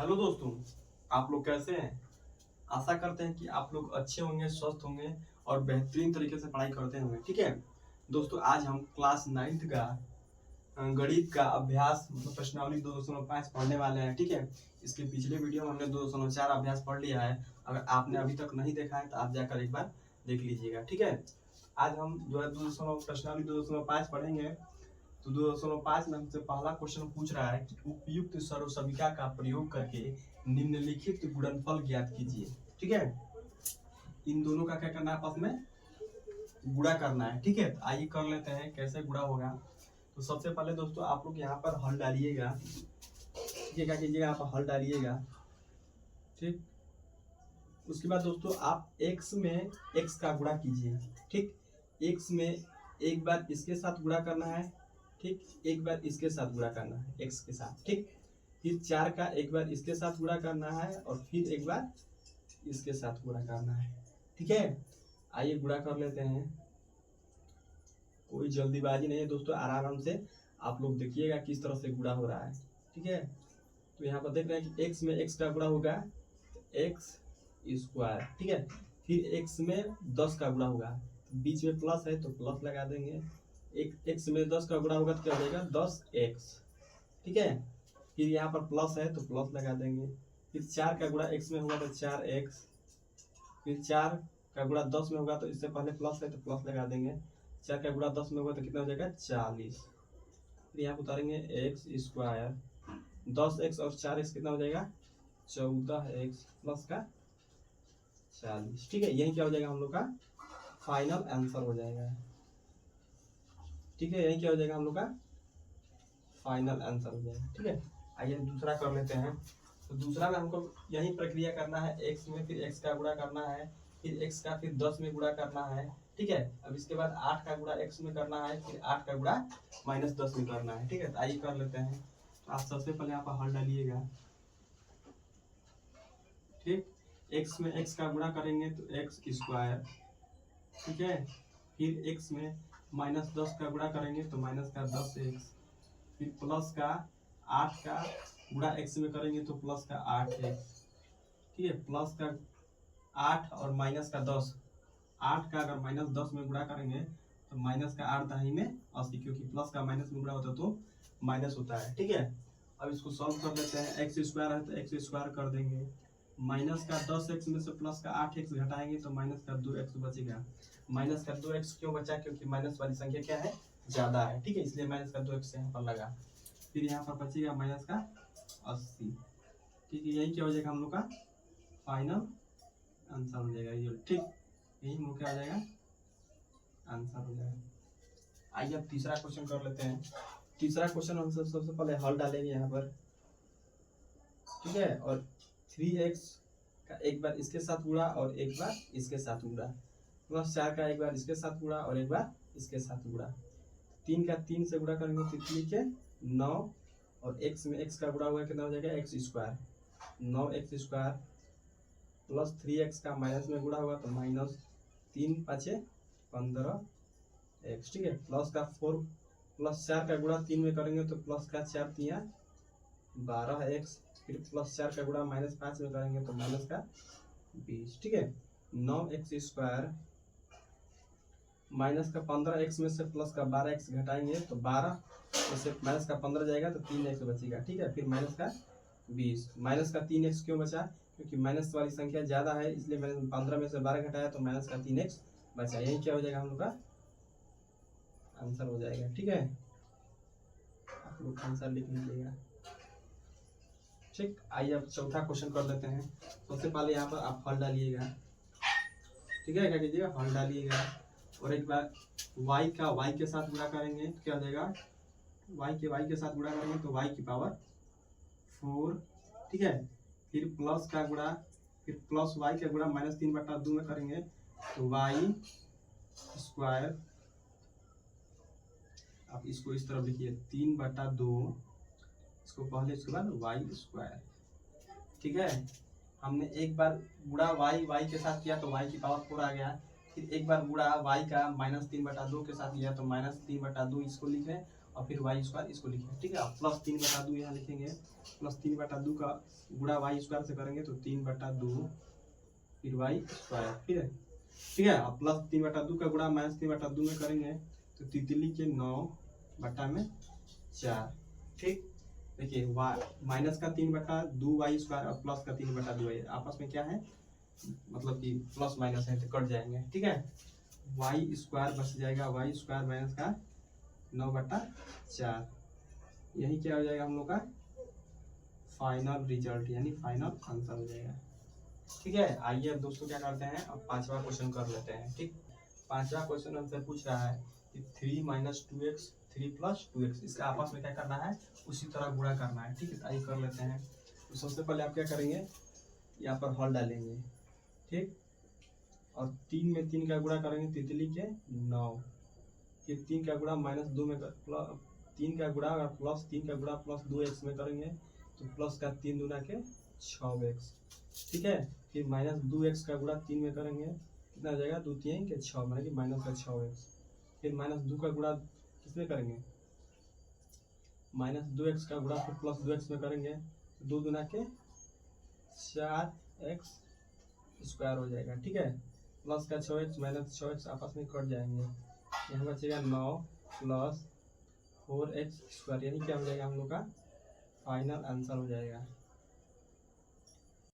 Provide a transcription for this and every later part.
Hello दोस्तों, आप लोग कैसे हैं। आशा करते हैं कि आप लोग अच्छे होंगे, स्वस्थ होंगे और बेहतरीन तरीके से पढ़ाई करते होंगे। ठीक है दोस्तों, आज हम क्लास 9th का गणित का अभ्यास मतलब प्रश्नावली 2.5 पढ़ने वाले हैं। ठीक है, इसके पिछले वीडियो में हमने 2.4 अभ्यास पढ़ लिया है। अगर आपने अभी तक नहीं देखा है तो आप जाकर एक बार देख लीजिएगा। ठीक है, आज हम जो है प्रश्नावली 2.5 पढ़ेंगे। तो 2.5 में हमसे पहला क्वेश्चन पूछ रहा है कि उपयुक्त सर्वसमीका का प्रयोग करके निम्नलिखित गुणनफल ज्ञात कीजिए। ठीक है, इन दोनों का क्या करना है, आपस में गुणा करना है। ठीक है, तो आइए कर लेते हैं कैसे गुणा होगा। तो सबसे पहले दोस्तों आप लोग यहाँ पर हल डालिएगा। ठीक है, क्या कीजिएगा, आप हल डालिएगा। ठीक, उसके बाद दोस्तों आप x में x का गुणा कीजिए। ठीक, x में एक बार इसके साथ गुणा करना है। ठीक, एक बार इसके साथ गुणा करना है x के साथ। ठीक, फिर 4 का एक बार इसके साथ गुणा करना है और फिर एक बार इसके साथ गुणा करना है। ठीक है, आइए गुणा कर लेते हैं। कोई जल्दीबाजी नहीं है दोस्तों, आराम से आप लोग देखिएगा किस तरह से गुणा हो रहा है। ठीक है, तो यहाँ पर देख रहे हैं कि x में x का गुणा होगा तो x स्क्वायर। ठीक है, फिर x में 10 का गुणा होगा, बीच में प्लस है तो प्लस लगा देंगे। एक x में 10 का गुणा होगा तो क्या हो जाएगा 10x। ठीक है, फिर यहाँ पर प्लस है तो प्लस लगा देंगे। फिर 4 का गुणा x में होगा तो 4x। फिर 4 का गुणा 10 में होगा तो इससे पहले प्लस है तो प्लस लगा देंगे। 4 का गुणा 10 में होगा तो कितना हो जाएगा 40। फिर यहाँ उतारेंगे x स्क्वायर, 10x और 4x कितना हो जाएगा 14x प्लस का 40। ठीक है, यही क्या हो जाएगा हम लोग का फाइनल आंसर हो जाएगा। ठीक है, यही क्या हो जाएगा हम लोग का फाइनल आंसर हो जाएगा। ठीक है, आइए दूसरा कर लेते हैं। तो दूसरा में हमको यही प्रक्रिया करना है, x में फिर x का गुणा करना है, फिर x का फिर 10 में गुणा करना है। ठीक है, अब इसके बाद 8 का गुणा x में करना है, फिर 8 का गुणा -10 में करना है। ठीक है, तो आइए कर लेते हैं। तो आप सबसे पहले आप हल डालिएगा। ठीक, x में x का गुणा करेंगे तो x स्क्वायर। ठीक है, फिर x में -10 का गुणा करेंगे तो माइनस का 10x। फिर प्लस का 8 का गुणा x में करेंगे तो प्लस का 8x। ठीक है, प्लस का 8 और माइनस का 10। 8 का अगर -10 में गुणा करेंगे तो माइनस का 8 दही में 80, क्योंकि प्लस का माइनस में गुणा होता है तो माइनस होता है। ठीक है, अब इसको सॉल्व कर लेते हैं। एक्स स्क्वायर है तो एक्स स्क्वायर कर देंगे। माइनस का 10x में से प्लस का 8x घटाएंगे तो माइनस का 2x बचेगा। माइनस का 2x क्यों बचा, क्योंकि माइनस वाली संख्या क्या है ज्यादा है। ठीक है, इसलिए माइनस का 2x यहाँ पर लगा। फिर यहाँ पर बचेगा माइनस का 80। ठीक है, यही क्या हो जाएगा हम लोग का फाइनल आंसर हो जाएगा ये। ठीक, यही हम लोग क्या हो जाएगा आंसर हो जाएगा। आइए अब तीसरा क्वेश्चन कर लेते हैं। तीसरा क्वेश्चन हम सबसे पहले हल डालेंगे यहाँ पर। ठीक है, और 3x का एक बार इसके साथ गुणा और एक बार इसके साथ गुणा, प्लस 4 का एक बार इसके साथ गुणा और एक बार इसके साथ गुणा। 3 का 3 से गुणा करेंगे तो 3 के 9 और x में x का गुणा हुआ कितना हो जाएगा x square. 9x square plus 3x का माइनस में गुणा हुआ तो -3 5 15x। ठीक है, प्लस का 4 प्लस 4 का गुणा 3 में करेंगे तो प्लस का 4 3 12x। फिर प्लस 4 का गुणा -5 में करेंगे तो माइनस का 20। ठीक है, 9x स्क्वायर माइनस का 15x में से प्लस का 12x घटाएंगे तो 12 में से माइनस का 15 जाएगा तो 3x बचेगा। ठीक है, फिर माइनस का 20। माइनस का 3x क्यों बचा, क्योंकि माइनस वाली संख्या ज्यादा है, इसलिए मैंने 15 में से 12 घटाया तो माइनस का 3x बचा। यही क्या हो जाएगा हम लोग का आंसर हो जाएगा। ठीक है, आप लोग आंसर लिख लीजिएगा। ठीक, आइए अब चौथा क्वेश्चन कर लेते हैं। सबसे पहले यहाँ पर आप हल डालिएगा। ठीक है, क्या कीजिएगा हल डालिएगा और एक बार y का y के साथ गुणा करेंगे तो क्या हो जाएगा y के साथ गुणा करेंगे तो y की पावर 4। ठीक है, फिर प्लस का गुणा, फिर प्लस y का गुणा -3/2 में करेंगे तो y स्क्वायर। आप इसको इस तरफ लिखिए 3/2, इसको पहले इसके बाद y स्क्वायर। ठीक है, हमने एक बार गुणा y के साथ किया तो y की पावर 4 आ गया। फिर एक बार गुणा y का -3/2 के साथ किया तो -3/2 इसको लिखे और फिर वाई स्क्वायर इसको लिखेंगे, ठीक है। प्लस 3/2 यहाँ लिखेंगे, प्लस 3/2 का गुणा वाई स्क्वायर से करेंगे तो 3/2 फिर वाई स्क्वायर, ठीक है। अब प्लस 3/2 का गुणा माइनस 3/2 में करेंगे तो तितली के 9/4, ठीक। देखिए माइनस का 3/2 वाई स्क्वायर और प्लस का 3/2 वाई आपस में क्या है, मतलब कि प्लस माइनस है तो कट जाएंगे, ठीक है। वाई स्क्वायर बच जाएगा, वाई स्क्वायर माइनस का 9/4, यही क्या हो जाएगा हम लोग का फाइनल रिजल्ट यानी फाइनल आंसर हो जाएगा, ठीक है। आइए अब दोस्तों क्या करते हैं, अब 5वां क्वेश्चन कर लेते हैं, ठीक। 5वां क्वेश्चन हमसे पूछ रहा है कि 3 - 2x 3 + 2x इसका आपस में क्या करना है, उसी तरह गुणा करना है, ठीक है। आइए कर लेते हैं। तो सबसे पहले आप क्या करेंगे, यहाँ पर हल डालेंगे, ठीक। और 3 में 3 का गुणा करेंगे तितली के 9, फिर 3 का गुणा -2 में 3 का गुणा और प्लस 3 का गुणा प्लस 2x में करेंगे तो प्लस का 3 दूना के 6x, ठीक है। फिर -2x का गुणा 3 में करेंगे कितना हो जाएगा, 2 - 3 के 6 माने कि माइनस का 6x। फिर -2 का गुणा किसमें करेंगे, -2x का गुणा फिर प्लस 2x में करेंगे तो 2 दूना के 4x स्क्वायर हो जाएगा, ठीक है। प्लस का 6x माइनस 6x आपस में कट जाएंगे, यहाँ बचेगा 9 + 4x स्क्वायर, यानी क्या हो जाएगा हम लोग का फाइनल आंसर हो जाएगा।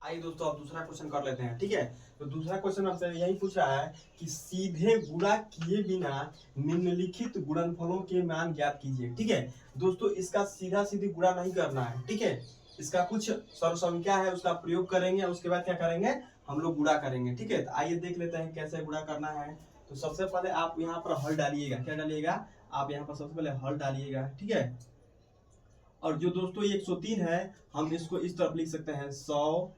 आइए दोस्तों अब दूसरा क्वेश्चन कर लेते हैं, ठीक है। तो दूसरा क्वेश्चन हमसे यही पूछ रहा है कि सीधे गुणा किए बिना निम्नलिखित गुणनफलों के मान ज्ञात कीजिए, ठीक है। दोस्तों इसका सीधा सीधी गुणा नहीं करना है, ठीक है। इसका कुछ सर्वसंख्या है उसका प्रयोग करेंगे, उसके बाद क्या करेंगे हम लोग गुणा करेंगे, ठीक है। तो आइए देख लेते हैं कैसे गुणा करना है। तो सबसे पहले आप यहाँ पर हल डालिएगा, क्या डालिएगा, आप यहाँ पर सबसे पहले हल डालिएगा, ठीक है। और जो दोस्तों 103 है हम इसको इस तरफ लिख सकते हैं 100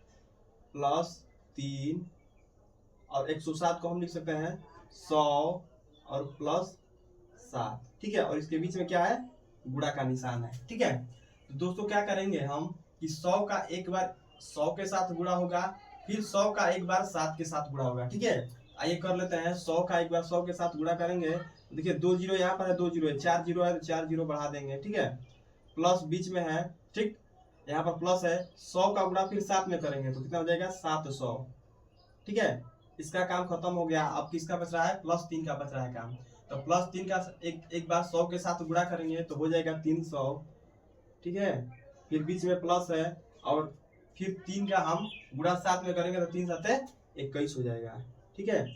+ 3 और 107 को हम लिख सकते हैं 100 और प्लस 7, ठीक है। और इसके बीच में क्या है, गुणा का निशान है, ठीक है। तो दोस्तों क्या करेंगे हम कि 100 का एक बार 100 के साथ गुणा होगा, फिर 100 का एक बार 7 के साथ गुणा होगा, ठीक है। आइए कर लेते हैं, 100 का एक बार 100 के साथ गुणा करेंगे तो देखिए 2 जीरो यहाँ पर है, 2 जीरो है, 4 जीरो है तो 4 जीरो बढ़ा देंगे, ठीक है। प्लस बीच में है, ठीक, यहाँ पर प्लस है, 100 का गुणा फिर 7 में करेंगे तो कितना हो जाएगा 700, ठीक है। इसका काम खत्म हो गया, अब किसका बच रहा है, +3 का बच रहा है काम। तो +3 का एक बार 100 के साथ गुणा करेंगे तो हो जाएगा 300, ठीक है। फिर बीच में प्लस है और फिर 3 का हम गुणा 7 में करेंगे तो 3 × 7 = 21 हो जाएगा, ठीक है।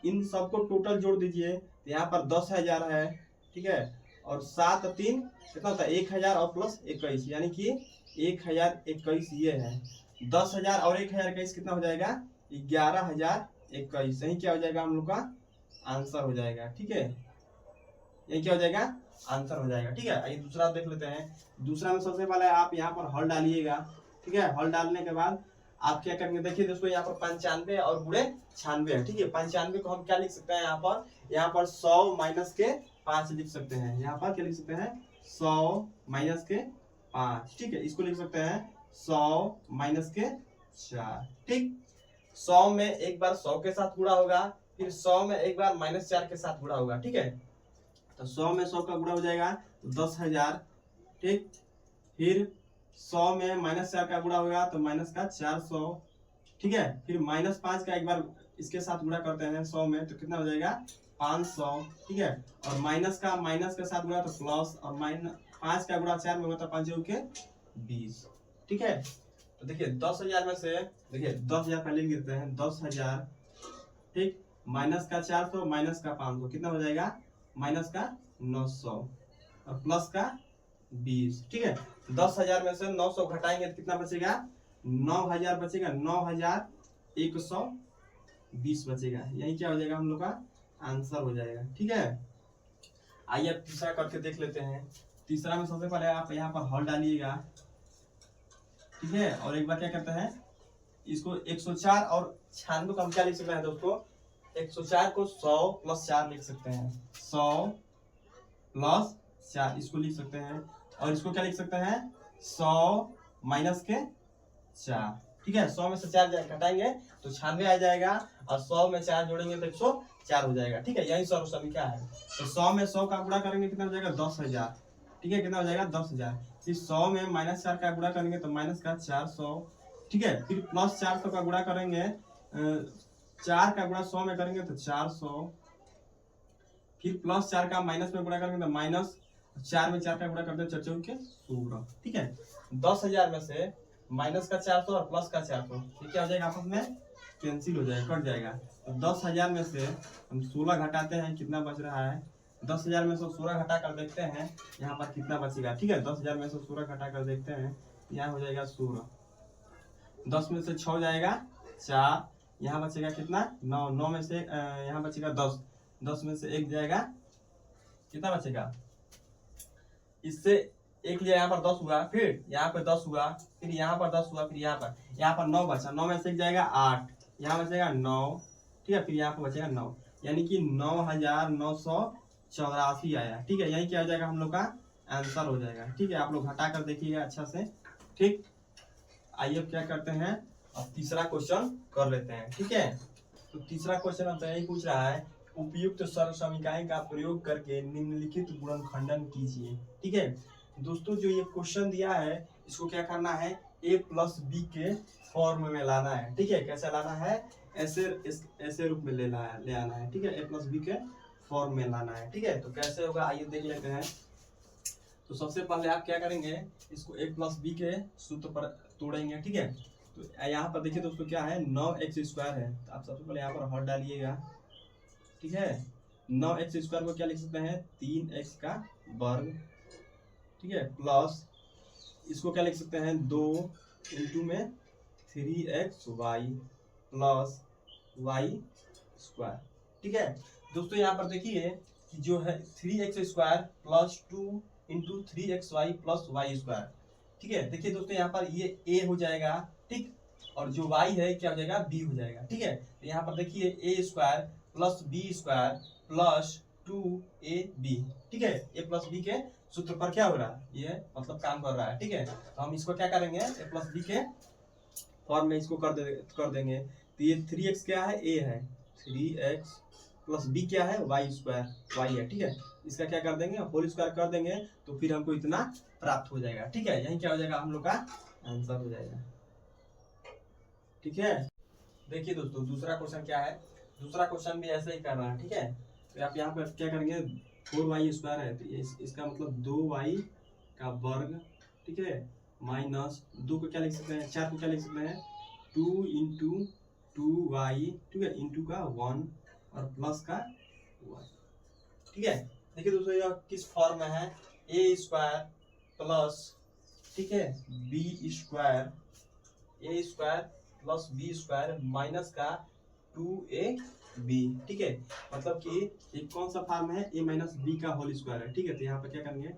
इन सबको टोटल जोड़ दीजिए तो यहाँ पर 10,000 है, ठीक है। और 7 × 3 कितना होता है 1,000 और प्लस 21 यानी कि 1021 ये है। 10,000 और 1021 कितना हो जाएगा 11,021, यही क्या हो जाएगा हम लोग का आंसर हो जाएगा, ठीक है। यही क्या हो जाएगा आंसर हो जाएगा, ठीक है। आइए दूसरा देख लेते हैं। दूसरा में सबसे पहले आप यहाँ पर हल डालिएगा, ठीक है। हल डालने के बाद आप क्या करेंगे, देखिए दोस्तों यहाँ पर 95 और गुणे 96 है, ठीक है। 95 को हम क्या लिख सकते हैं, यहाँ पर 100 माइनस के 5 लिख सकते हैं, यहाँ पर क्या लिख सकते हैं 100 माइनस के 5, ठीक है। इसको लिख सकते हैं 100 माइनस के 4, ठीक। 100 में एक बार 100 के साथ गुणा होगा, फिर 100 में एक बार -4 के साथ गुणा होगा, ठीक है। तो 100 में 100 का गुणा हो जाएगा तो 10,000, ठीक। फिर 100 में -4 का गुणा होगा तो माइनस का 400, ठीक है। फिर -5 का एक बार इसके साथ गुणा करते हैं 100 में तो कितना हो जाएगा 500, ठीक है। और माइनस के साथ गुणा तो प्लस, और -5 का गुणा 4 में होगा तो 5 के 20, ठीक है। तो देखिए 10,000 में से देखिए 10,000 पहले लिख देते हैं 10,000, ठीक, माइनस का 400 माइनस का 500 कितना हो जाएगा माइनस का 900 और प्लस का 20, ठीक है। 10,000 में से 900 घटाएंगे तो कितना बचेगा 9,000 बचेगा, 9,120 बचेगा, यही क्या हो जाएगा हम लोग का आंसर हो जाएगा, ठीक है। आइए अब तीसरा करके देख लेते हैं। तीसरा में सबसे पहले आप यहाँ पर हल डालिएगा, ठीक है। और एक बार क्या करते हैं इसको 104 और 96 को हम क्या लिख सकते हैं दोस्तों, 104 को 100 + 4 लिख सकते हैं, 100 + 4 इसको लिख सकते हैं। और इसको क्या लिख सकते हैं 100 माइनस के 4, ठीक है। 100 में से 4 घटाएंगे तो 96 आ जाएगा, और 100 में 4 जोड़ेंगे तो 104 हो जाएगा, ठीक है। यही सर्वसंख्या है। तो 100 में 100 का गुणा करेंगे कितना हो जाएगा 10,000, ठीक है, कितना हो जाएगा 10,000। फिर 100 में -4 का गुणा करेंगे तो माइनस का 400, ठीक है। फिर प्लस 400 का गुणा करेंगे, 4 का गुणा 100 में करेंगे तो 400, फिर प्लस 4 का माइनस में गुणा करेंगे तो -4 में 4 का गुणा करते हैं 4 चौके 16, ठीक है। 10,000 में से माइनस का 400 और प्लस का 400 ये क्या हो जाएगा, आपस में कैंसिल हो जाएगा, कट जाएगा। तो 10,000 में से हम 16 घटाते हैं, कितना बच रहा है, 10,000 में से 16 घटा कर देखते हैं यहाँ पर कितना बचेगा, ठीक है। 10,000 में से 16 घटा कर देखते हैं, यहाँ हो जाएगा 16, 10 में से 6 जाएगा 4, यहाँ बचेगा कितना 9, 9 में से यहाँ बचेगा 10, 10 में से 1 जाएगा, कितना बचेगा, इससे एक लिया, यहाँ पर 10 हुआ, फिर यहाँ पर 10 हुआ, फिर यहाँ पर 10 हुआ, फिर यहाँ पर 9 बचा, 9 में से 1 जाएगा 8, यहाँ बचेगा 9, ठीक है। फिर यहाँ पर बचेगा 9, यानी कि 9,984 आया, ठीक है। यही क्या हो जाएगा, हम लोग का आंसर हो जाएगा, ठीक है। आप लोग घटा कर देखिएगा अच्छा से, ठीक। आइए अब क्या करते हैं, अब तीसरा क्वेश्चन कर लेते हैं, ठीक है। तो तीसरा क्वेश्चन हमसे यही पूछ रहा है, उपयुक्त सर्वसमीकरण का प्रयोग करके निम्नलिखित गुणनखंडन कीजिए, ठीक है। दोस्तों जो ये क्वेश्चन दिया है इसको क्या करना है, a प्लस बी के फॉर्म में लाना है, ठीक है। कैसे लाना है, ऐसे रूप में ले आना है, ठीक है। a प्लस बी के फॉर्म में लाना है, ठीक है। तो कैसे होगा आइए देख लेते हैं। तो सबसे पहले आप क्या करेंगे, इसको a प्लस बी के सूत्र पर तोड़ेंगे, ठीक है। तो यहाँ पर देखिए दोस्तों क्या है, 9x² है, तो आप सबसे पहले यहाँ पर हर डालिएगा, ठीक है। 9x² को क्या लिख सकते हैं, 3x का वर्ग, ठीक है, प्लस इसको क्या लिख सकते हैं, 2 इंटू में 3xy प्लस y², ठीक है। दोस्तों यहाँ पर देखिए कि जो है 3x² plus 2 into 3xy plus y², ठीक है। देखिए दोस्तों यहाँ पर ये a हो जाएगा, ठीक, और जो y है क्या हो जाएगा, b हो जाएगा, ठीक है। तो यहाँ पर देखिए a² plus b² plus 2ab, ठीक है। a प्लस b के सूत्र पर क्या हो रहा है, ये मतलब काम कर रहा है, ठीक है। तो हम इसको क्या करेंगे, a प्लस बी के फॉर्म में इसको कर देंगे। तो ये 3x क्या है, a है, 3x प्लस b क्या है, y² y है, ठीक है। इसका क्या कर देंगे, होल स्क्वायर कर देंगे, तो फिर हमको इतना प्राप्त हो जाएगा, ठीक है। यही क्या हो जाएगा, हम लोग का आंसर हो जाएगा, ठीक है। देखिए दोस्तों दूसरा क्वेश्चन क्या है, दूसरा क्वेश्चन भी ऐसे ही कर रहा है, ठीक है। तो आप यहाँ पर क्या करेंगे, 4y² है, तो इसका मतलब 2y का वर्ग, ठीक है, माइनस 2 को क्या लिख सकते हैं, 4 को क्या लिख सकते हैं, 2 इंटू 2y, ठीक है, इंटू का 1 और प्लस का 1, ठीक है। देखिए दोस्तों यह किस फॉर्म में है, a² प्लस, ठीक है, b² a² plus b² minus का 2ab, ठीक है। मतलब कि एक कौन सा फॉर्म है, a माइनस बी का होल स्क्वायर है, ठीक है। तो यहाँ पर क्या करेंगे,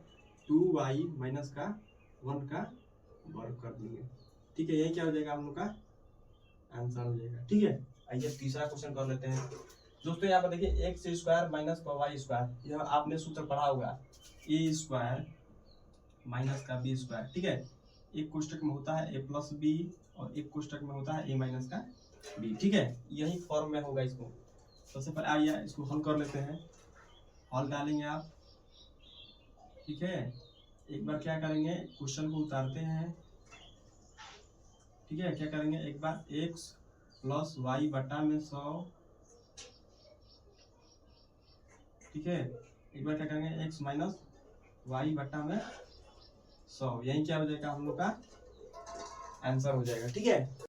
2y माइनस का 1 का वर्ग कर देंगे, ठीक है। यही क्या हो जाएगा, हम लोग का आंसर हो जाएगा, ठीक है। आइए तीसरा क्वेश्चन कर लेते हैं। दोस्तों यहाँ पर देखिए x² माइनस का y², यह आपने सूत्र पढ़ा होगा, a² माइनस का b², ठीक है। एक कोष्टक में होता है a प्लस बी और एक कोष्टक में होता है a माइनस का b, ठीक है। यही फॉर्म में होगा इसको। सबसे पहले आइए इसको हल कर लेते हैं, हल डालेंगे आप, ठीक है। एक बार क्या करेंगे, क्वेश्चन को उतारते हैं, ठीक है। क्या करेंगे, एक बार x प्लस वाई बटा में 100, ठीक है। एक बार क्या करेंगे, x माइनस वाई बटा में 100, यही क्या हो जाएगा, हम लोग का आंसर हो जाएगा, ठीक है।